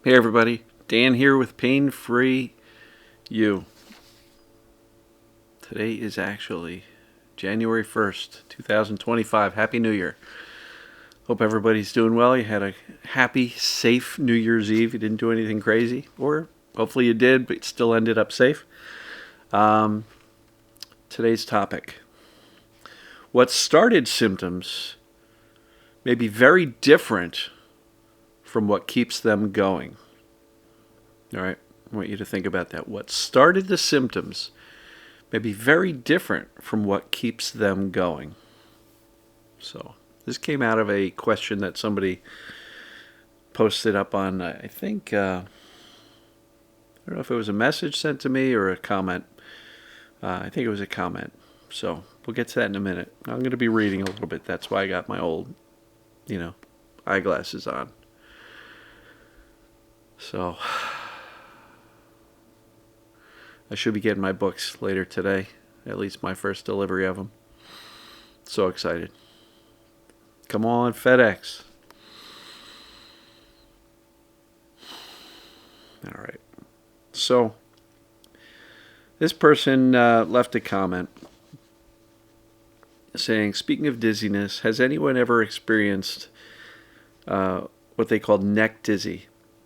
Hey everybody, Dan here with Pain Free You. Today is actually January 1st, 2025. Happy New Year. Hope everybody's doing well. You had a happy, safe New Year's Eve. You didn't do anything crazy, or hopefully you did, but still ended up safe. Today's topic. What started symptoms may be very different from what keeps them going. All right, I want you to think about that. What started the symptoms may be very different from what keeps them going. So, this came out of a question that somebody posted up on, I don't know if it was a message sent to me or a comment. I think it was a comment. So, we'll get to that in a minute. I'm going to be reading a little bit. That's why I got my old, eyeglasses on. So, I should be getting my books later today, at least my first delivery of them. So excited. Come on, FedEx. All right. So, this person left a comment saying, speaking of dizziness, has anyone ever experienced what they call neck dizzy?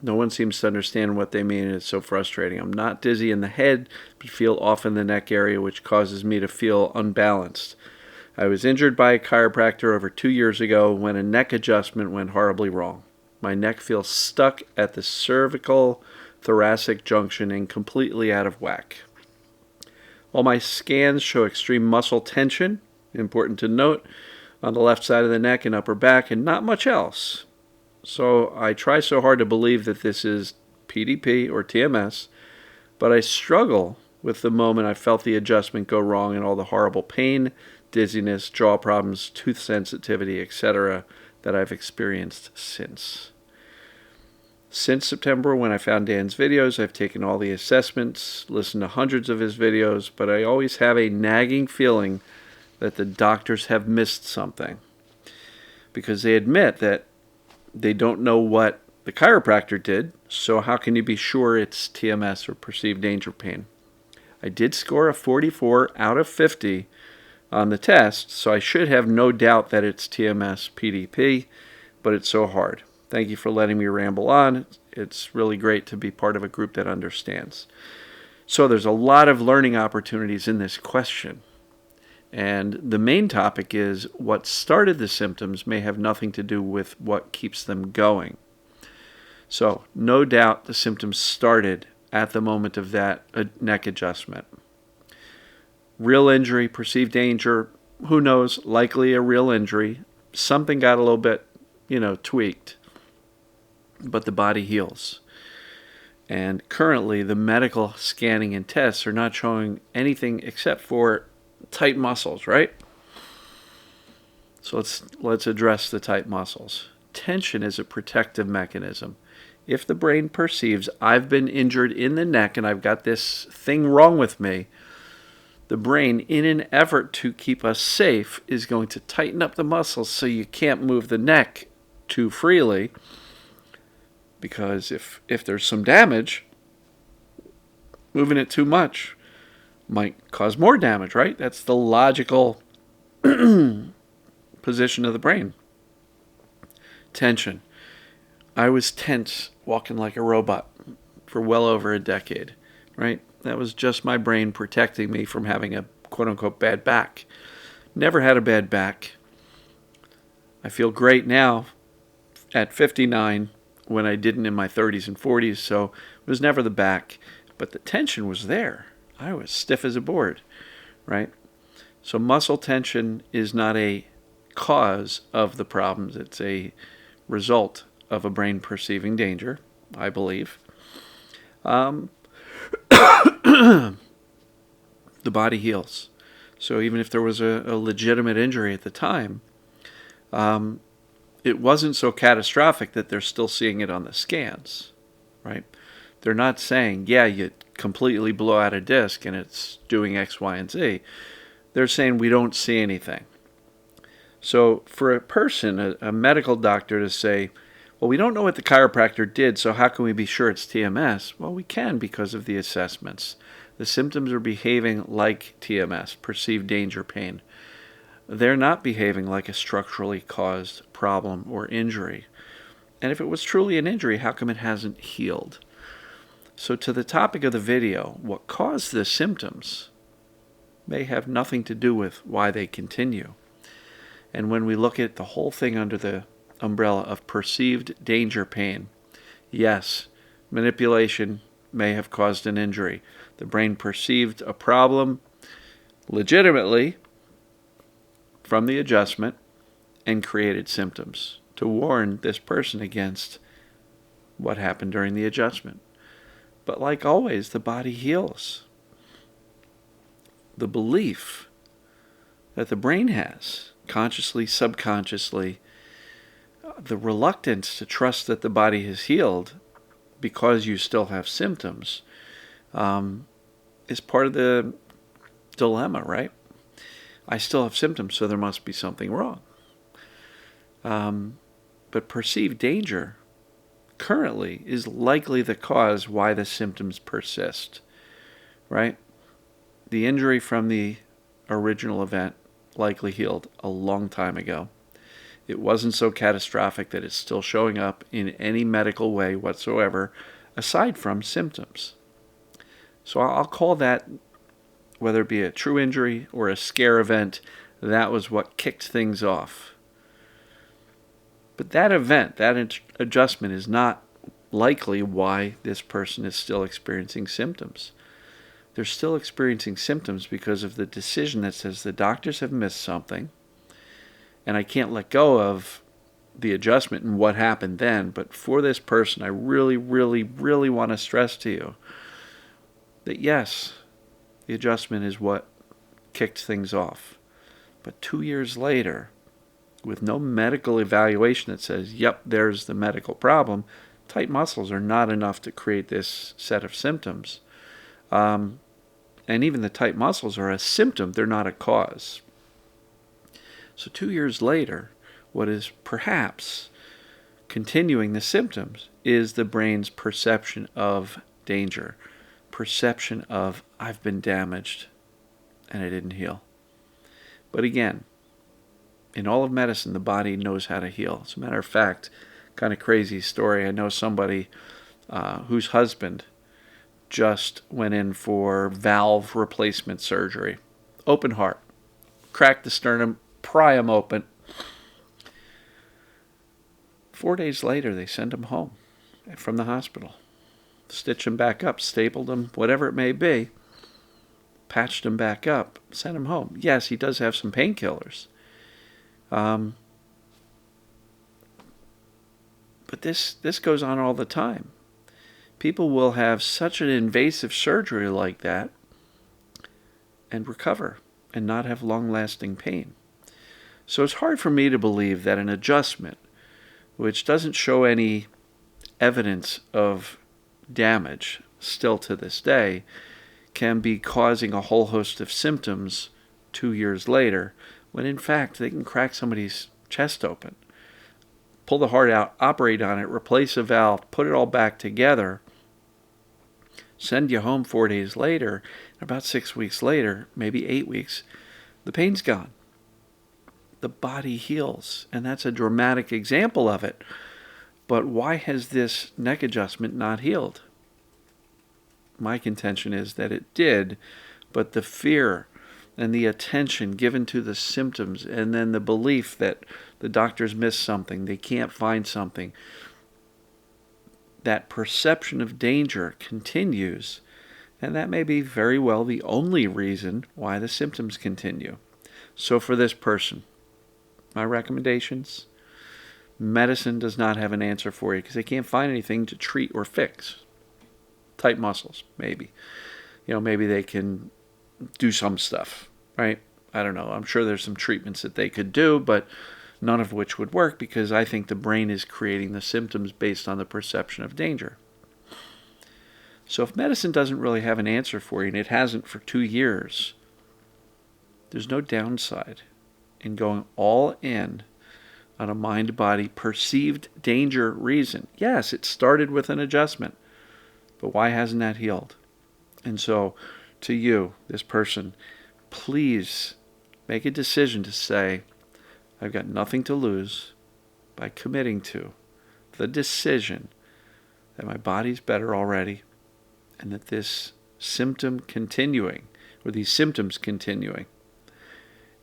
No one seems to understand what they mean, and it's so frustrating. I'm not dizzy in the head, but feel off in the neck area, which causes me to feel unbalanced. I was injured by a chiropractor over 2 years ago when a neck adjustment went horribly wrong. My neck feels stuck at the cervical thoracic junction and completely out of whack. All my scans show extreme muscle tension, important to note, on the left side of the neck and upper back, and not much else. So I try so hard to believe that this is PDP or TMS, but I struggle with the moment I felt the adjustment go wrong and all the horrible pain, dizziness, jaw problems, tooth sensitivity, etc. that I've experienced since. Since September, when I found Dan's videos, I've taken all the assessments, listened to hundreds of his videos, but I always have a nagging feeling that the doctors have missed something, because they admit that they don't know what the chiropractor did, so how can you be sure it's TMS or perceived danger pain? I did score a 44 out of 50 on the test, so I should have no doubt that it's TMS PDP, but it's so hard. Thank you for letting me ramble on. It's really great to be part of a group that understands. So there's a lot of learning opportunities in this question. And the main topic is what started the symptoms may have nothing to do with what keeps them going. So, no doubt the symptoms started at the moment of that neck adjustment. Real injury, perceived danger, who knows, likely a real injury. Something got a little bit, tweaked. But the body heals. And currently, the medical scanning and tests are not showing anything except for tight muscles, right? So let's address the tight muscles. Tension is a protective mechanism. If the brain perceives I've been injured in the neck and I've got this thing wrong with me, the brain, in an effort to keep us safe, is going to tighten up the muscles so you can't move the neck too freely. Because if there's some damage, moving it too much might cause more damage, right? That's the logical position of the brain. Tension. I was tense, walking like a robot for well over a decade, right? That was just my brain protecting me from having a quote-unquote bad back. Never had a bad back. I feel great now at 59 when I didn't in my 30s and 40s, so it was never the back. But the tension was there. I was stiff as a board, right? So muscle tension is not a cause of the problems. It's a result of a brain perceiving danger, I believe. The body heals. So even if there was a legitimate injury at the time, it wasn't so catastrophic that they're still seeing it on the scans, right? They're not saying, yeah, you completely blow out a disc and it's doing X, Y, and Z. They're saying we don't see anything. So for a person, a medical doctor to say, Well, we don't know what the chiropractor did, so how can we be sure it's TMS? Well, we can because of the assessments. The symptoms are behaving like TMS, perceived danger pain. They're not behaving like a structurally caused problem or injury. And if it was truly an injury, how come it hasn't healed? So to the topic of the video, what caused the symptoms may have nothing to do with why they continue. And when we look at the whole thing under the umbrella of perceived danger pain, yes, manipulation may have caused an injury. The brain perceived a problem legitimately from the adjustment and created symptoms to warn this person against what happened during the adjustment. But like always, the body heals. The belief that the brain has, consciously, subconsciously, the reluctance to trust that the body has healed because you still have symptoms, is part of the dilemma, right? I still have symptoms, so there must be something wrong. But perceived danger currently is likely the cause why the symptoms persist, right? The injury from the original event likely healed a long time ago. It wasn't so catastrophic that it's still showing up in any medical way whatsoever, aside from symptoms. So I'll call that, whether it be a true injury or a scare event, that was what kicked things off. But that event, that adjustment, is not likely why this person is still experiencing symptoms. They're still experiencing symptoms because of the decision that says the doctors have missed something, and I can't let go of the adjustment and what happened then. But for this person, I really, really, really want to stress to you that yes, the adjustment is what kicked things off. But 2 years later, with no medical evaluation that says, yep, there's the medical problem, tight muscles are not enough to create this set of symptoms. And even the tight muscles are a symptom, they're not a cause. So 2 years later, what is perhaps continuing the symptoms is the brain's perception of danger, perception of I've been damaged and I didn't heal. But again, in all of medicine, the body knows how to heal. As a matter of fact, kind of crazy story. I know somebody whose husband just went in for valve replacement surgery. Open heart. Crack the sternum, pry him open. 4 days later, they send him home from the hospital. Stitched him back up, stapled him, whatever it may be. Patched him back up, sent him home. Yes, he does have some painkillers. But this goes on all the time. People will have such an invasive surgery like that and recover and not have long-lasting pain. So it's hard for me to believe that an adjustment, which doesn't show any evidence of damage still to this day, can be causing a whole host of symptoms 2 years later, when in fact they can crack somebody's chest open, pull the heart out, operate on it, replace a valve, put it all back together, send you home 4 days later, and about 6 weeks later, maybe 8 weeks, the pain's gone. The body heals, and that's a dramatic example of it. But why has this neck adjustment not healed? My contention is that it did, but the fear and the attention given to the symptoms, and then the belief that the doctors missed something, they can't find something, that perception of danger continues, and that may be very well the only reason why the symptoms continue. So for this person, my recommendations: medicine does not have an answer for you because they can't find anything to treat or fix. Tight muscles, maybe. Maybe they can do some stuff, right? I don't know. I'm sure there's some treatments that they could do, but none of which would work because I think the brain is creating the symptoms based on the perception of danger. So if medicine doesn't really have an answer for you, and it hasn't for 2 years, there's no downside in going all in on a mind-body perceived danger reason. Yes, it started with an adjustment, but why hasn't that healed? And so, to you, this person, please make a decision to say, I've got nothing to lose by committing to the decision that my body's better already and that this symptom continuing, or these symptoms continuing,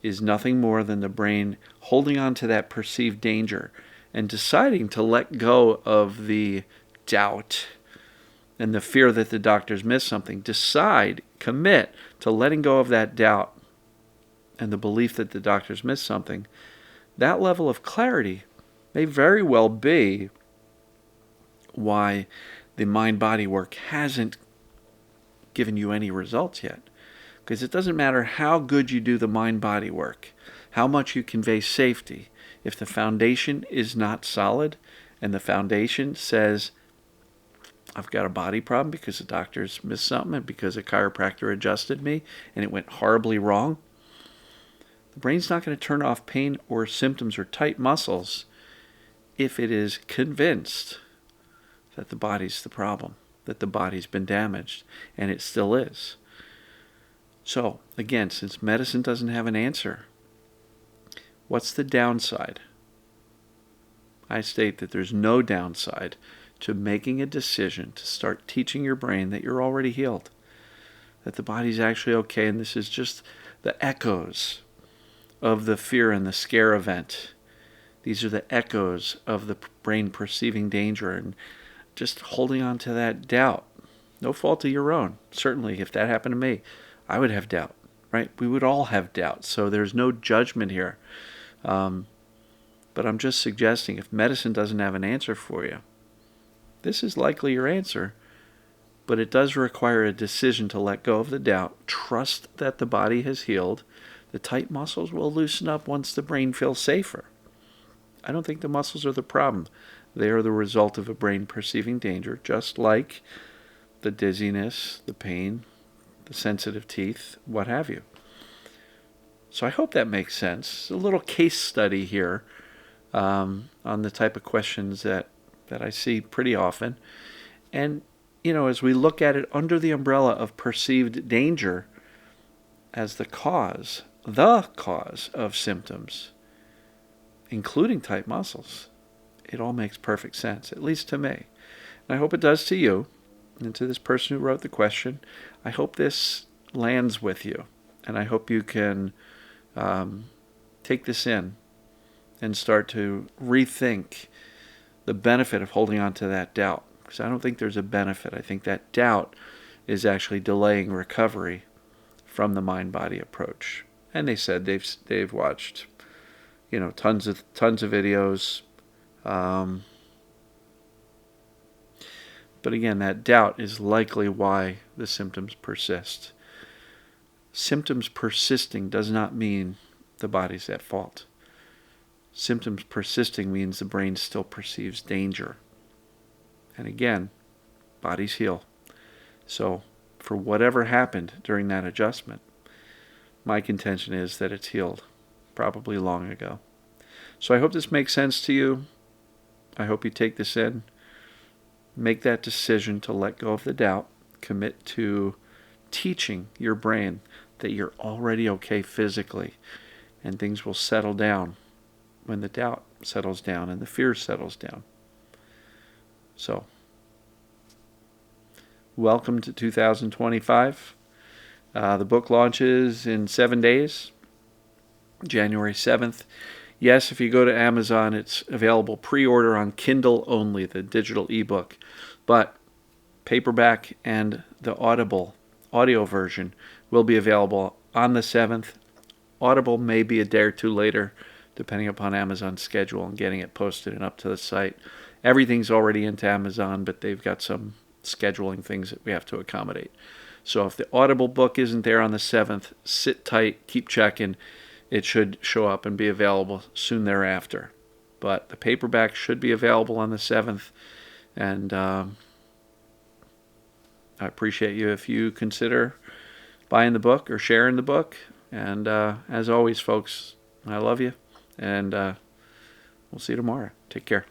is nothing more than the brain holding on to that perceived danger and deciding to let go of the doubt and the fear that the doctors missed something. Decide, commit to letting go of that doubt and the belief that the doctors missed something. That level of clarity may very well be why the mind-body work hasn't given you any results yet. Because it doesn't matter how good you do the mind-body work, how much you convey safety, if the foundation is not solid and the foundation says, I've got a body problem because the doctors missed something and because a chiropractor adjusted me and it went horribly wrong, the brain's not going to turn off pain or symptoms or tight muscles if it is convinced that the body's the problem, that the body's been damaged, and it still is. So, again, since medicine doesn't have an answer, what's the downside? I state that there's no downside to making a decision to start teaching your brain that you're already healed, that the body's actually okay, and this is just the echoes of the fear and the scare event. These are the echoes of the brain perceiving danger and just holding on to that doubt. No fault of your own. Certainly, if that happened to me, I would have doubt, right? We would all have doubt, so there's no judgment here. But I'm just suggesting if medicine doesn't have an answer for you, this is likely your answer, but it does require a decision to let go of the doubt, trust that the body has healed. The tight muscles will loosen up once the brain feels safer. I don't think the muscles are the problem. They are the result of a brain perceiving danger, just like the dizziness, the pain, the sensitive teeth, what have you. So I hope that makes sense. A little case study here on the type of questions that I see pretty often. And, as we look at it under the umbrella of perceived danger as the cause of symptoms, including tight muscles, it all makes perfect sense, at least to me. And I hope it does to you and to this person who wrote the question. I hope this lands with you, and I hope you can take this in and start to rethink the benefit of holding on to that doubt. Because I don't think there's a benefit. I think that doubt is actually delaying recovery from the mind-body approach. And they said they've watched, tons of videos. But again, that doubt is likely why the symptoms persist. Symptoms persisting does not mean the body's at fault. Symptoms persisting means the brain still perceives danger. And again, bodies heal. So for whatever happened during that adjustment, my contention is that it's healed, probably long ago. So I hope this makes sense to you. I hope you take this in. Make that decision to let go of the doubt. Commit to teaching your brain that you're already okay physically, and things will settle down when the doubt settles down and the fear settles down. So, welcome to 2025. The book launches in 7 days, January 7th. Yes, if you go to Amazon, it's available pre-order on Kindle only, the digital ebook. But paperback and the audio version will be available on the 7th. Audible may be a day or two later, depending upon Amazon's schedule and getting it posted and up to the site. Everything's already into Amazon, but they've got some scheduling things that we have to accommodate. So if the Audible book isn't there on the 7th, sit tight, keep checking. It should show up and be available soon thereafter. But the paperback should be available on the 7th. And I appreciate you if you consider buying the book or sharing the book. And as always, folks, I love you. And we'll We'll see you tomorrow. Take care.